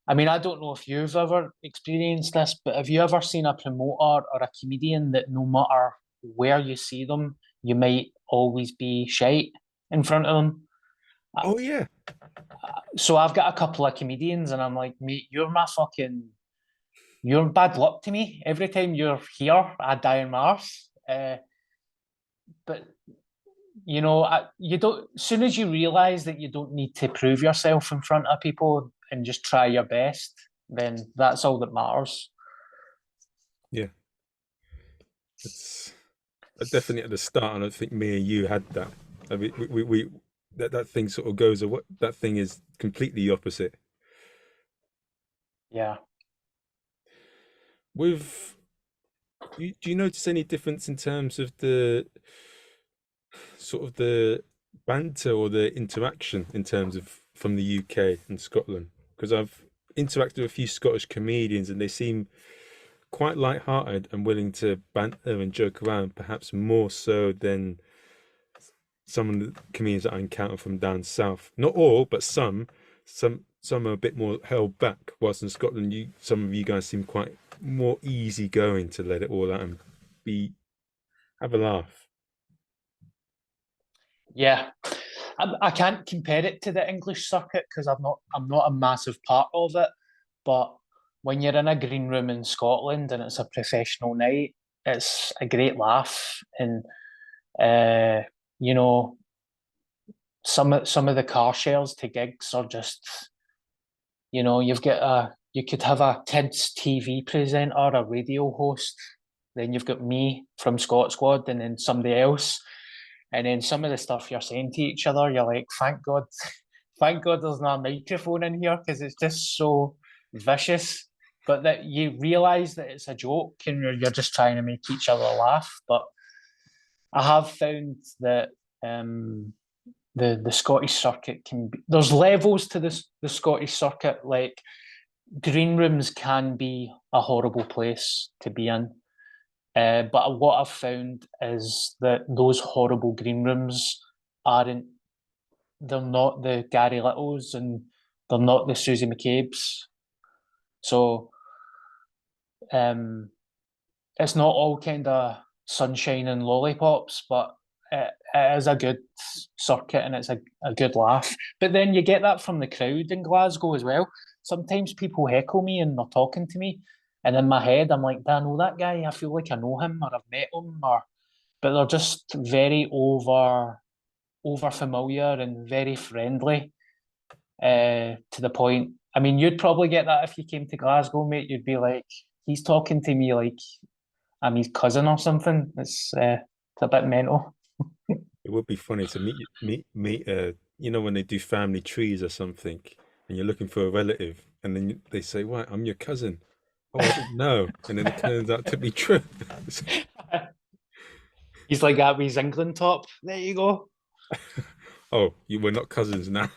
I mean, I don't know if you've ever experienced this, but have you ever seen a promoter or a comedian that no matter where you see them, you might always be shite in front of them? Uh, Oh yeah. So I've got a couple of comedians, and I'm like, mate, you're bad luck to me. Every time you're here, I die in Mars. But you don't. As soon as you realize that you don't need to prove yourself in front of people and just try your best, then that's all that matters. Yeah. It's definitely at the start, and I think me and you had that. I mean, we that thing sort of goes away. That thing is completely opposite. Yeah. With do you notice any difference in terms of the sort of the banter or the interaction in terms of from the UK and Scotland? Because I've interacted with a few Scottish comedians, and they seem quite light-hearted and willing to banter and joke around, perhaps more so than some of the comedians that I encounter from down south. Not all, but some. Some are a bit more held back. Whilst in Scotland, some of you guys seem quite more easygoing to let it all out and be have a laugh. Yeah. I can't compare it to the English circuit because I'm not a massive part of it. But when you're in a green room in Scotland and it's a professional night, it's a great laugh. And uh, you know, some of the car shares to gigs are just, you could have a kids TV presenter, a radio host, then you've got me from Scot Squad, and then somebody else. And then some of the stuff you're saying to each other, you're like, thank God there's not a microphone in here because it's just so vicious. But that you realise that it's a joke and you're just trying to make each other laugh. But I have found that the Scottish circuit can be, there's levels to the Scottish circuit. Like green rooms can be a horrible place to be in. But what I've found is that those horrible green rooms aren't, they're not the Gary Littles and they're not the Susie McCabe's. So um, it's not all kind of sunshine and lollipops, but it is a good circuit and it's a good laugh. But then you get that from the crowd in Glasgow as well. Sometimes people heckle me and they're talking to me, and in my head I'm like, "Do I know that guy? I feel like I know him or I've met him," or but they're just very over familiar and very friendly to the point. I mean, you'd probably get that if you came to Glasgow, mate. You'd be like, "He's talking to me like I'm his cousin or something." It's a bit mental. It would be funny to meet when they do family trees or something, and you're looking for a relative, and then they say, "What? I'm your cousin." Oh, I didn't know, and then it turns out to be true. He's like that with his England top. There you go. Oh, you were not cousins now.